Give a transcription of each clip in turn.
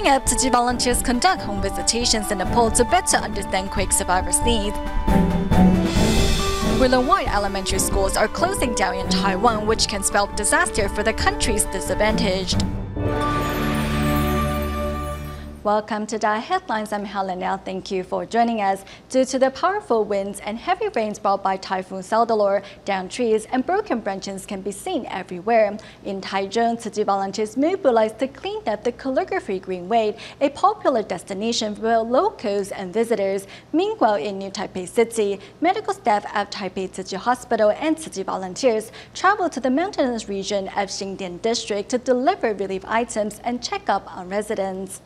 Coming up, Tzu Chi volunteers conduct home visitations in Nepal to better understand quake survivors' needs. Worldwide elementary schools are closing down in Taiwan, which can spell disaster for the country's disadvantaged. Welcome to DaAi Headlines. I'm Helen Now. Thank you for joining us. Due to the powerful winds and heavy rains brought by Typhoon Saldalor, downed trees and broken branches can be seen everywhere. In Taiwan, Tzu Chi volunteers mobilized to clean up the calligraphy greenway, a popular destination for locals and visitors. Meanwhile, in New Taipei City, medical staff at Taipei Tzu Chi Hospital and Tzu Chi volunteers traveled to the mountainous region of Xingdian District to deliver relief items and check up on residents.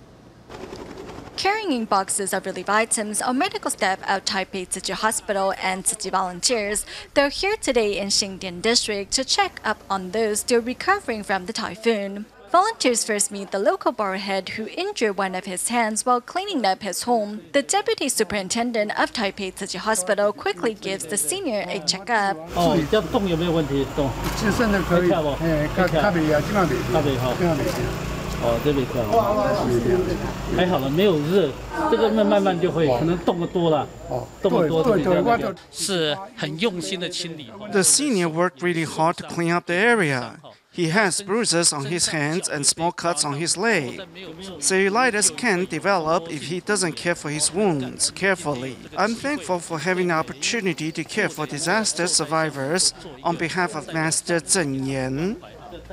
Carrying boxes of relief items are medical staff at Taipei Tzu Chi Hospital and Tzu Chi volunteers. They're here today in Xingdian District to check up on those still recovering from the typhoon. Volunteers first meet the local barhead who injured one of his hands while cleaning up his home. The deputy superintendent of Taipei Tzu Chi Hospital quickly gives the senior a checkup. 这动有没有问题？动，现在可以，卡没呀，基本上没，卡没哈。 哦，这边跳，还好了，没有热，这个慢慢就会，可能动得多了，动得多就是很用心的清理。The senior worked really hard to clean up the area. He has bruises on his hands and small cuts on his leg. Cellulitis can develop if he doesn't care for his wounds carefully. I'm thankful for having the opportunity to care for disaster survivors on behalf of Master Zeng Yan.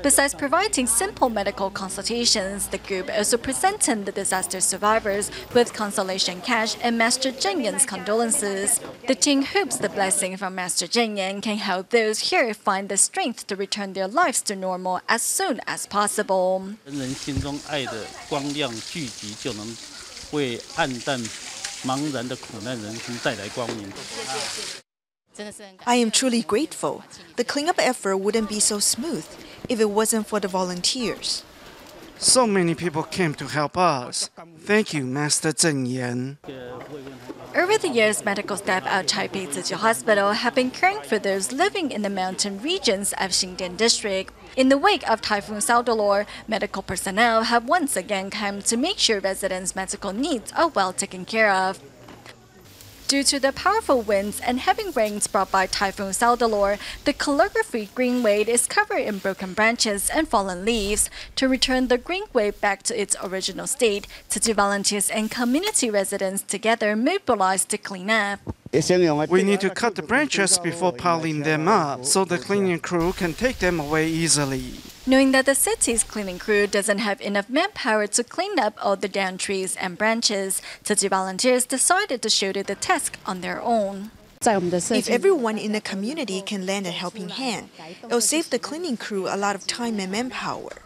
Besides providing simple medical consultations, the group also presented the disaster survivors with consolation cash and Master Zeng Yan's condolences. The team hopes the blessing from Master Zeng Yan can help those here find the strength to return their lives to normal as soon as possible. 人人心中爱的光亮聚集，就能为暗淡茫然的苦难人生带来光明。 I am truly grateful. The cleanup effort wouldn't be so smooth if it wasn't for the volunteers. So many people came to help us. Thank you, Master Zeng Yan. Over the years, medical staff at Taipei Tzu Chi Hospital have been caring for those living in the mountain regions of Xingdian District. In the wake of Typhoon Saldalor, medical personnel have once again come to make sure residents' medical needs are well taken care of. Due to the powerful winds and heavy rains brought by Typhoon Saldalor, the calligraphy greenway is covered in broken branches and fallen leaves. To return the greenway back to its original state, Tzu Chi volunteers and community residents together mobilized to clean up. We need to cut the branches before piling them up so the cleaning crew can take them away easily. Knowing that the city's cleaning crew doesn't have enough manpower to clean up all the downed trees and branches, Tzu Chi volunteers decided to shoulder the task on their own. If everyone in the community can lend a helping hand, it'll save the cleaning crew a lot of time and manpower.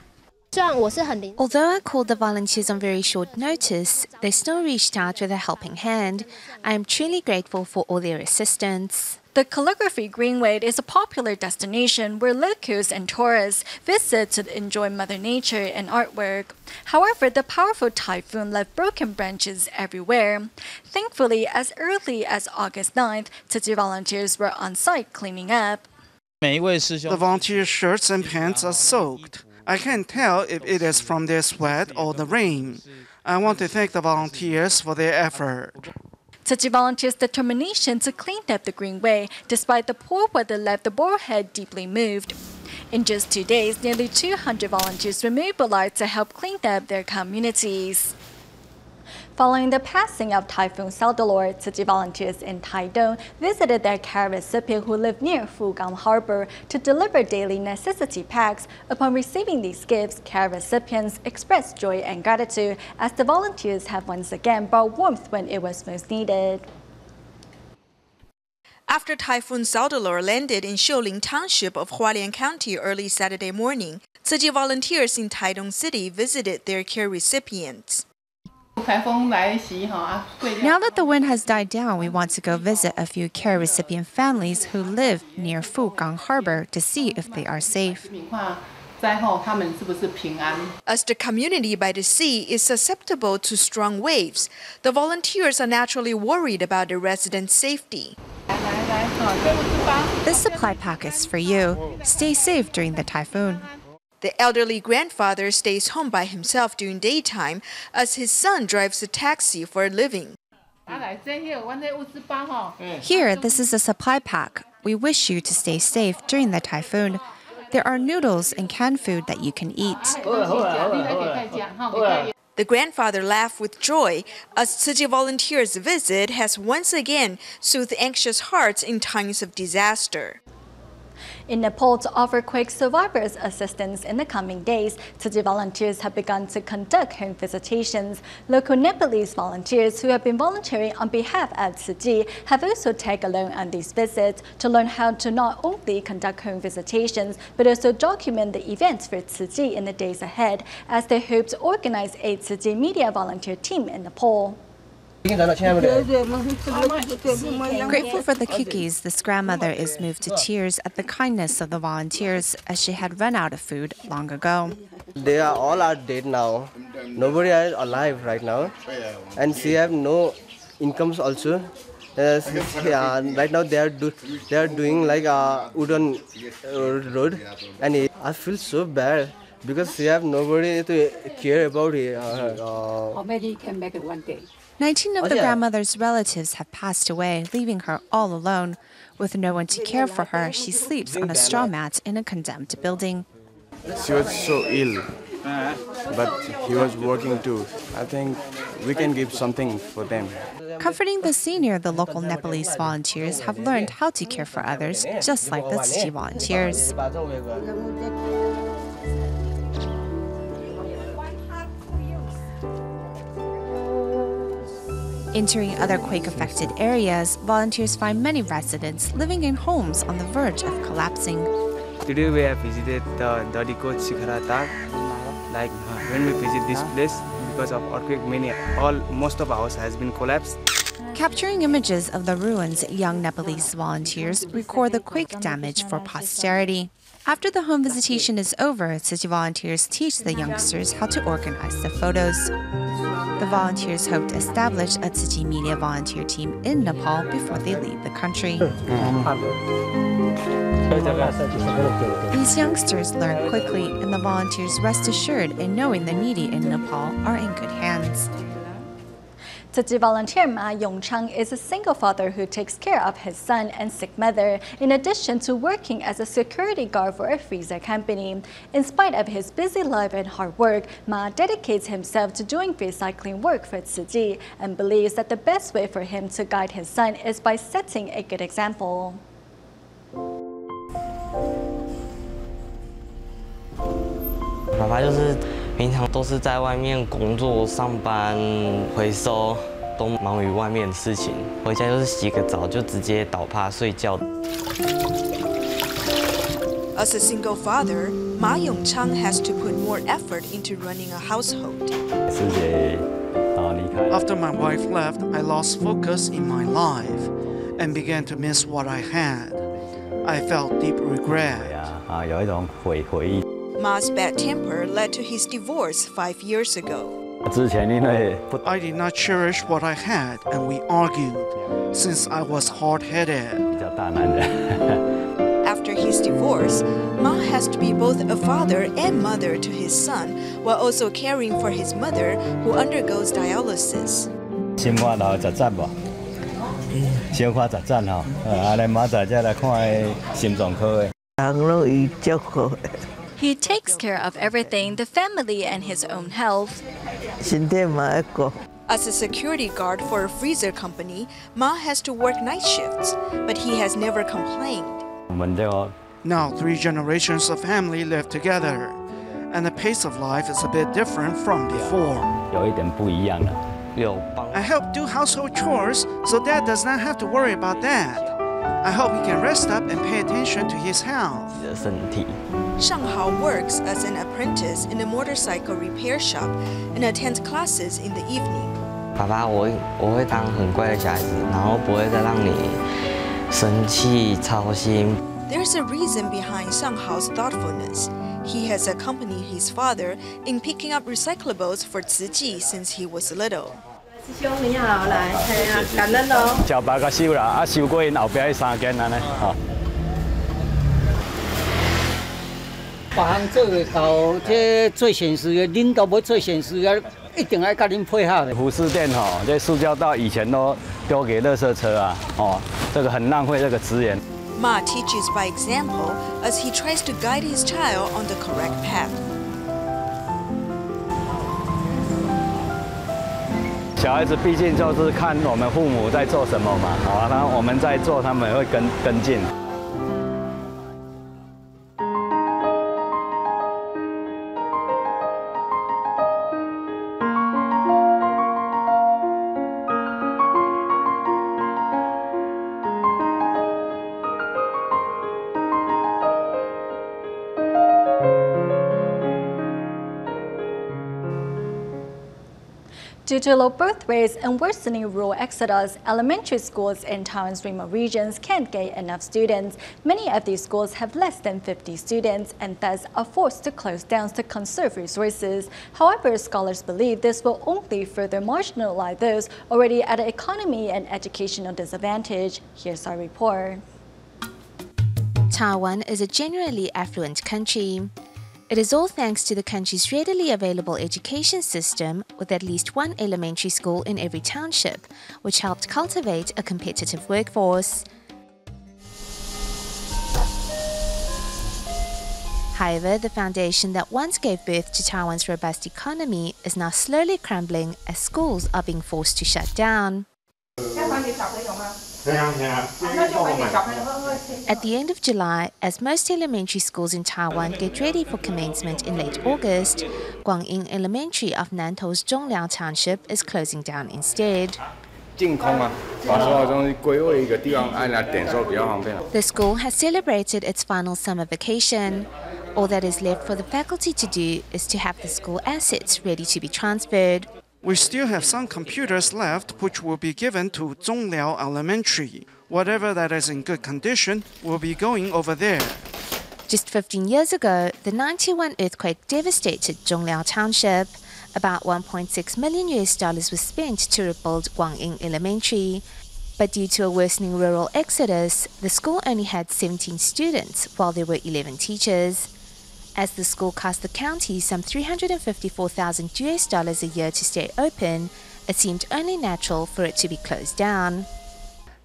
Although I called the volunteers on very short notice, they still reached out with a helping hand. I am truly grateful for all their assistance. The calligraphy greenway is a popular destination where locals and tourists visit to enjoy Mother Nature and artwork. However, the powerful typhoon left broken branches everywhere. Thankfully, as early as August 9th, Tzu Chi volunteers were on site cleaning up. The volunteer shirts and pants are soaked. I can't tell if it is from their sweat or the rain. I want to thank the volunteers for their effort. Tzu Chi volunteers' determination to clean up the greenway, despite the poor weather left the borehead deeply moved. In just 2 days, nearly 200 volunteers were mobilized to help clean up their communities. Following the passing of Typhoon Saldalor, Tzu Chi volunteers in Taiwan visited their care recipient who lived near Fugang Harbor to deliver daily necessity packs. Upon receiving these gifts, care recipients expressed joy and gratitude as the volunteers have once again brought warmth when it was most needed. After Typhoon Saldalor landed in Shouling Township of Hualien County early Saturday morning, Tzu Chi volunteers in Taitung City visited their care recipients. Now that the wind has died down, we want to go visit a few care recipient families who live near Fugang Harbor to see if they are safe. As the community by the sea is susceptible to strong waves, the volunteers are naturally worried about the residents' safety. This supply pack is for you. Stay safe during the typhoon. The elderly grandfather stays home by himself during daytime as his son drives a taxi for a living. Here, this is a supply pack. We wish you to stay safe during the typhoon. There are noodles and canned food that you can eat. The grandfather laughed with joy as Tzu Chi volunteers' visit has once again soothed anxious hearts in times of disaster. In Nepal, to offer quake survivors assistance in the coming days, Tzu Chi volunteers have begun to conduct home visitations. Local Nepalese volunteers who have been volunteering on behalf of Tzu Chi have also tagged along on these visits to learn how to not only conduct home visitations, but also document the events for Tzu Chi in the days ahead, as they hope to organize a Tzu Chi media volunteer team in Nepal. Grateful for the cookies, this grandmother is moved to tears at the kindness of the volunteers as she had run out of food long ago. They are all dead now. Nobody is alive right now, and she have no incomes also. Right now they are doing like a wooden road, and I feel so bad because she have nobody to care about her. Or maybe he can make it one day. 19 of the grandmother's relatives have passed away, leaving her all alone. With no one to care for her, she sleeps on a straw mat in a condemned building. She was so ill, but he was working too. I think we can give something for them. Comforting the senior, the local Nepalese volunteers have learned how to care for others, just like the Tzu Chi volunteers. Entering other quake-affected areas, volunteers find many residents living in homes on the verge of collapsing. Today we have visited the Dadiko Chikharata. Like when we visit this place, because of earthquake, most of our house has been collapsed. Capturing images of the ruins, young Nepalese volunteers record the quake damage for posterity. After the home visitation is over, Tzu Chi volunteers teach the youngsters how to organize the photos. The volunteers hope to establish a Tzu Chi media volunteer team in Nepal before they leave the country. These youngsters learn quickly, and the volunteers rest assured in knowing the needy in Nepal are in good hands. Tzu Chi volunteer Ma Yongchang is a single father who takes care of his son and sick mother, in addition to working as a security guard for a freezer company. In spite of his busy life and hard work, Ma dedicates himself to doing recycling work for Tzu Chi and believes that the best way for him to guide his son is by setting a good example. 爸爸就是平常都是在外面工作、上班、回收，都忙于外面的事情。回家就是洗个澡，就直接倒趴睡觉。As a single father, Ma Yongchang has to put more effort into running a household. After my wife left, I lost focus in my life and began to miss what I had. I felt deep regret. 有一种回忆。 Ma's bad temper led to his divorce 5 years ago. I did not cherish what I had, and we argued since I was hard-headed. After his divorce, Ma has to be both a father and mother to his son, while also caring for his mother, who undergoes dialysis. 先看10站吧，先看10站吼，来明仔再来看心脏科的。 He takes care of everything, the family and his own health. As a security guard for a freezer company, Ma has to work night shifts, but he has never complained. Now 3 generations of family live together, and the pace of life is a bit different from before. 有一点不一样了。 I help do household chores so Dad does not have to worry about that. I hope he can rest up and pay attention to his health. Shang Hao works as an apprentice in a motorcycle repair shop and attends classes in the evening. 爸爸，我会当很乖的小孩子，然后不会再让你生气、操心。 There's a reason behind Shang Hao's thoughtfulness. He has accompanied his father in picking up recyclables for Tzu Chi since he was little. 师兄你好，来，感恩哦。小白甲收啦，收过因后壁迄3间安尼，吼。别项做会到，这最现实的，领导要最现实的，一定要甲恁配合的。服饰店吼，这塑胶袋以前都丢给垃圾车啊，哦，这个很浪费这个资源。 Ma teaches by example as he tries to guide his child on the correct path. 小孩子毕竟就是看我们父母在做什么嘛，好，然后我们在做，他们会跟进。 Due to low birth rates and worsening rural exodus, elementary schools in Taiwan's remote regions can't get enough students. Many of these schools have less than 50 students and thus are forced to close down to conserve resources. However, scholars believe this will only further marginalize those already at an economy and educational disadvantage. Here's our report. Taiwan is a generally affluent country. It is all thanks to the country's readily available education system with at least one elementary school in every township, which helped cultivate a competitive workforce. However, the foundation that once gave birth to Taiwan's robust economy is now slowly crumbling as schools are being forced to shut down. At the end of July, as most elementary schools in Taiwan get ready for commencement in late August, Guangying Elementary of Nantou's Zhongliao Township is closing down instead. The school has celebrated its final summer vacation. All that is left for the faculty to do is to have the school assets ready to be transferred. We still have some computers left which will be given to Zhongliao Elementary. Whatever that is in good condition will be going over there. Just 15 years ago, the 91 earthquake devastated Zhongliao Township. About $1.6 million was spent to rebuild Guangying Elementary. But due to a worsening rural exodus, the school only had 17 students while there were 11 teachers. As the school cost the county some $354,000 a year to stay open, it seemed only natural for it to be closed down.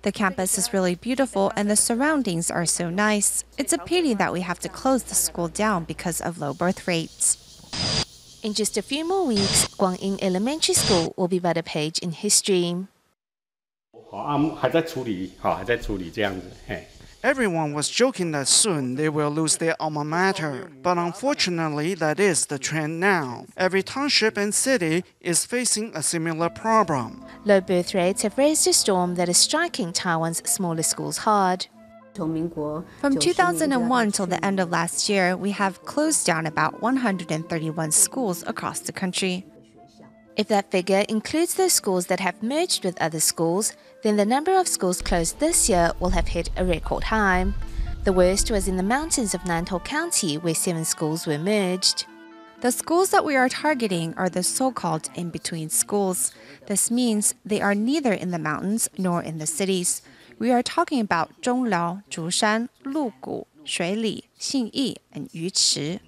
The campus is really beautiful and the surroundings are so nice. It's a pity that we have to close the school down because of low birth rates. In just a few more weeks, Guangying Elementary School will be but a page in history. Everyone was joking that soon they will lose their alma mater, but unfortunately that is the trend now. Every township and city is facing a similar problem. Low birth rates have raised a storm that is striking Taiwan's smaller schools hard. From 2001 till the end of last year, we have closed down about 131 schools across the country. If that figure includes those schools that have merged with other schools, then the number of schools closed this year will have hit a record high. The worst was in the mountains of Nantou County, where 7 schools were merged. The schools that we are targeting are the so-called in-between schools. This means they are neither in the mountains nor in the cities. We are talking about Zhongliao, Zhushan, Lugu, Shuili, Xinyi, and Yuchi.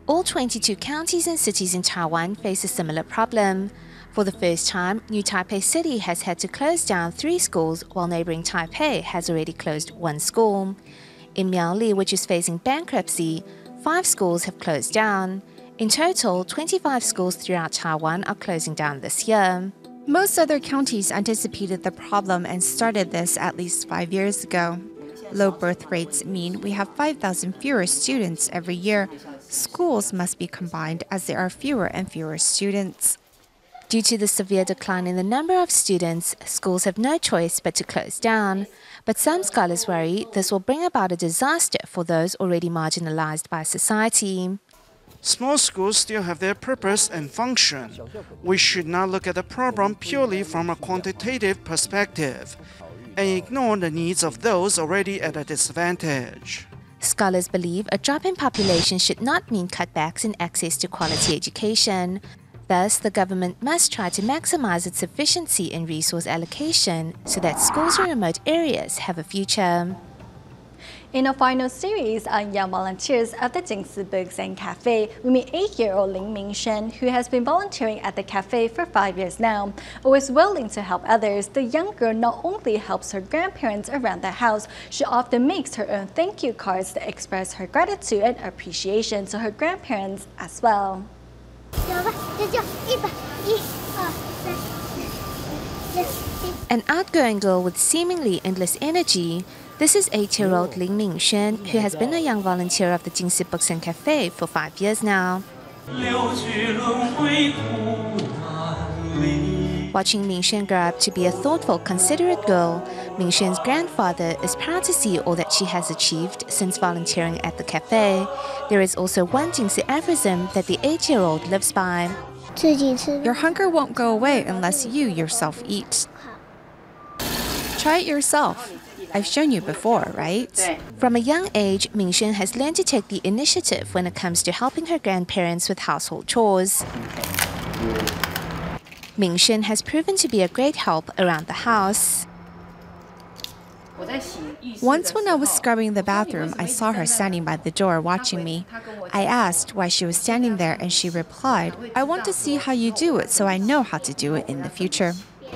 All 22 counties and cities in Taiwan face a similar problem. For the first time, New Taipei City has had to close down 3 schools, while neighboring Taipei has already closed 1 school. In Miaoli, which is facing bankruptcy, 5 schools have closed down. In total, 25 schools throughout Taiwan are closing down this year. Most other counties anticipated the problem and started this at least 5 years ago. Low birth rates mean we have 5,000 fewer students every year. Schools must be combined as there are fewer and fewer students. Due to the severe decline in the number of students, schools have no choice but to close down. But some scholars worry this will bring about a disaster for those already marginalized by society. Small schools still have their purpose and function. We should not look at the problem purely from a quantitative perspective and ignore the needs of those already at a disadvantage. Scholars believe a drop in population should not mean cutbacks in access to quality education. Thus, the government must try to maximize its efficiency in resource allocation so that schools in remote areas have a future. In our final series on young volunteers of the Jingsi Books and Cafe, we meet 8-year-old Ling Mingshen, who has been volunteering at the cafe for 5 years now. Always willing to help others, the young girl not only helps her grandparents around the house, she often makes her own thank you cards to express her gratitude and appreciation to her grandparents as well. An outgoing girl with seemingly endless energy, this is 8-year-old Ling Mingshen, who has been a young volunteer of the Jingsi Books and Cafe for 5 years now. Watching Mingshen grow up to be a thoughtful, considerate girl, Mingshen's grandfather is proud to see all that she has achieved since volunteering at the cafe. There is also one Jingsi aphorism that the 8-year-old lives by. Your hunger won't go away unless you yourself eat. Try it yourself. I've shown you before, right? From a young age, Mingshen has learned to take the initiative when it comes to helping her grandparents with household chores. Mingshen has proven to be a great help around the house. Once when I was scrubbing the bathroom, I saw her standing by the door watching me. I asked why she was standing there and she replied, "I want to see how you do it so I know how to do it in the future."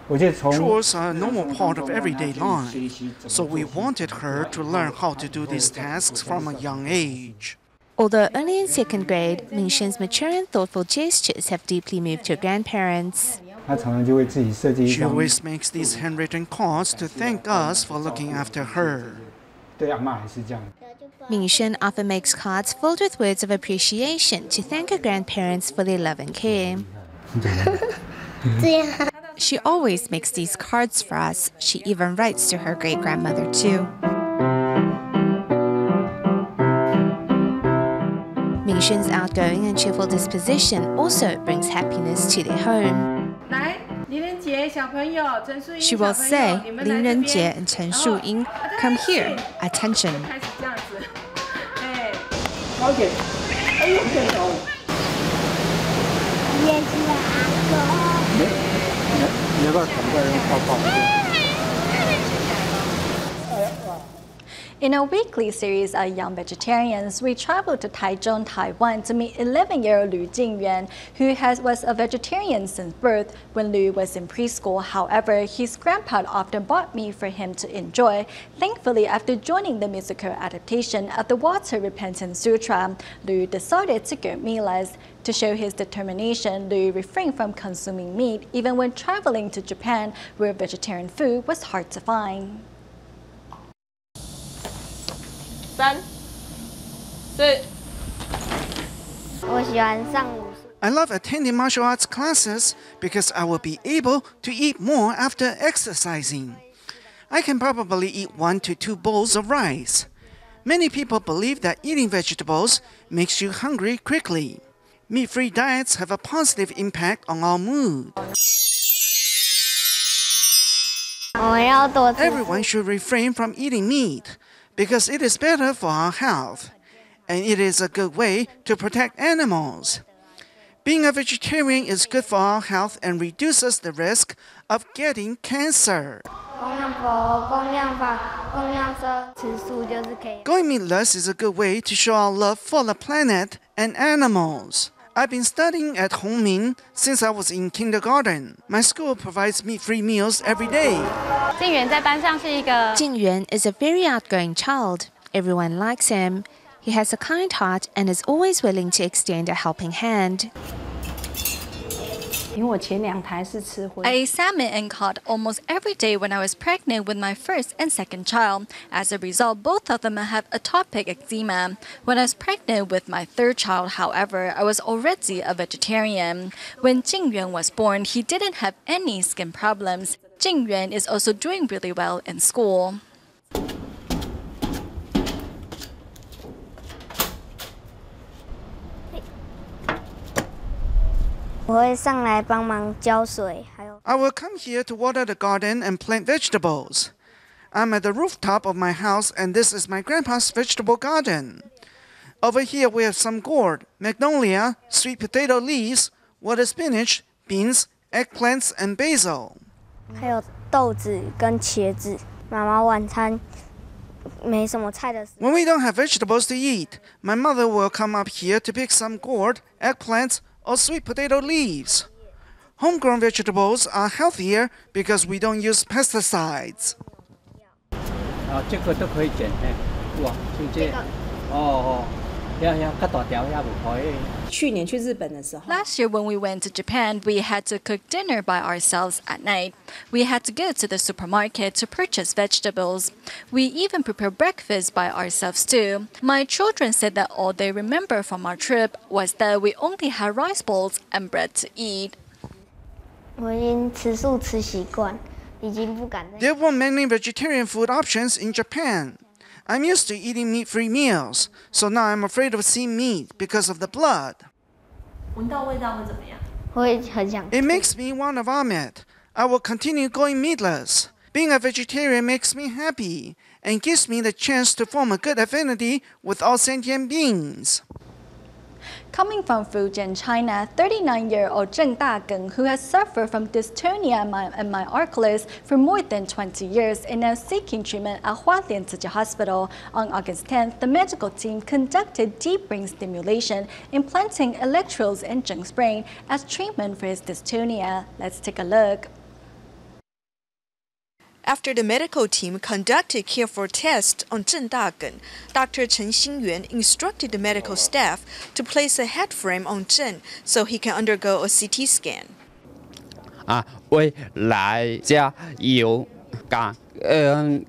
Chores are a normal part of everyday life, so we wanted her to learn how to do these tasks from a young age. Although only in 2nd grade, Mingshen's mature and thoughtful gestures have deeply moved her grandparents. She always makes these handwritten cards to thank us for looking after her. Mingshen often makes cards filled with words of appreciation to thank her grandparents for their love and care. She always makes these cards for us. She even writes to her great-grandmother too. Mingshen's outgoing and cheerful disposition also brings happiness to their home. She will say, "Lin Ren Jie and Chen Shu-ying, come here, attention." In our weekly series of Young Vegetarians, we traveled to Taichung, Taiwan to meet 11-year-old Lu Jingyuan, who was a vegetarian since birth. When Lu was in preschool, however, his grandpa often bought meat for him to enjoy. Thankfully, after joining the musical adaptation of the Water Repentance Sutra, Lu decided to go meatless. To show his determination, Lu refrained from consuming meat even when traveling to Japan, where vegetarian food was hard to find. I love attending martial arts classes because I will be able to eat more after exercising. I can probably eat 1 to 2 bowls of rice. Many people believe that eating vegetables makes you hungry quickly. Meat-free diets have a positive impact on our mood. Everyone should refrain from eating meat because it is better for our health, and it is a good way to protect animals. Being a vegetarian is good for our health and reduces the risk of getting cancer. Going meatless is a good way to show our love for the planet and animals. I've been studying at Hongmin since I was in kindergarten. My school provides meat-free meals every day. Jingyuan is a very outgoing child. Everyone likes him. He has a kind heart and is always willing to extend a helping hand. I ate salmon and cod almost every day when I was pregnant with my first and second child. As a result, both of them have atopic eczema. When I was pregnant with my third child, however, I was already a vegetarian. When Jingyuan was born, he didn't have any skin problems. Jingyuan is also doing really well in school. I will come here to water the garden and plant vegetables. I'm at the rooftop of my house and this is my grandpa's vegetable garden. Over here we have some gourd, magnolia, sweet potato leaves, water spinach, beans, eggplants, and basil. When we don't have vegetables to eat, my mother will come up here to pick some gourd, eggplants, or sweet potato leaves. Homegrown vegetables are healthier because we don't use pesticides. 这个都可以剪，哇，就这，哦，较大条也不可以。去年去日本的时候 Last year when we went to Japan, we had to cook dinner by ourselves at night. We had to go to the supermarket to purchase vegetables. We even prepare breakfast by ourselves too. My children said that all they remember from our trip was that we only had rice balls and bread to eat. There were many vegetarian food options in Japan. I'm used to eating meat-free meals, so now I'm afraid of seeing meat because of the blood. It makes me want to vomit. I will continue going meatless. Being a vegetarian makes me happy and gives me the chance to form a good affinity with all sentient beings. Coming from Fujian, China, 39-year-old郑大耿, who has suffered from dystonia and myarchylus for more than 20 years, is now seeking treatment at Hualien Tzu Chi Hospital. On August 10th, the medical team conducted deep brain stimulation, implanting electrodes in Zheng's brain as treatment for his dystonia. Let's take a look. After the medical team conducted careful tests on Zheng Dagen, Dr. Chen Xingyuan instructed the medical staff to place a head frame on Zheng so he can undergo a CT scan. 未来加油感恩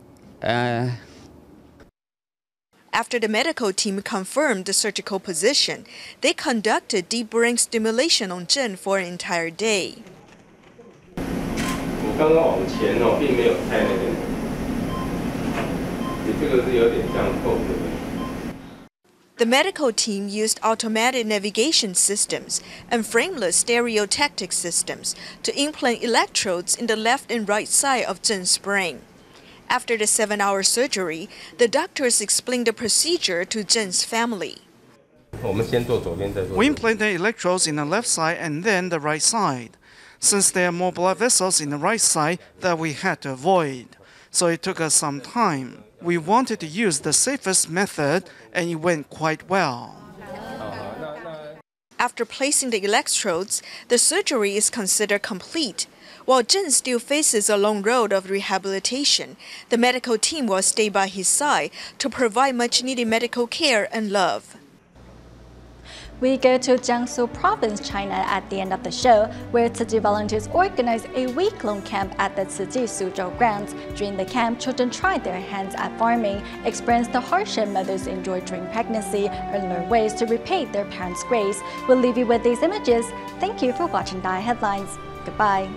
After the medical team confirmed the surgical position, they conducted deep brain stimulation on Zheng for an entire day. 刚刚往前并没有太那个，你这个是有点像透的。The medical team used automatic navigation systems and frameless stereotactic systems to implant electrodes in the left and right side of Zheng's brain. After the 7-hour surgery, the doctors explained the procedure to Zheng's family. We implanted electrodes in the left side and then the right side, since there are more blood vessels in the right side that we had to avoid. So it took us some time. We wanted to use the safest method, and it went quite well. After placing the electrodes, the surgery is considered complete. While Zheng still faces a long road of rehabilitation, the medical team will stay by his side to provide much-needed medical care and love. We go to Jiangsu Province, China at the end of the show, where Tzu Chi volunteers organized a week-long camp at the Tzu Chi Suzhou grounds. During the camp, children tried their hands at farming, experienced the hardship mothers enjoy during pregnancy, and learned ways to repay their parents' grace. We'll leave you with these images. Thank you for watching DaAi Headlines. Goodbye.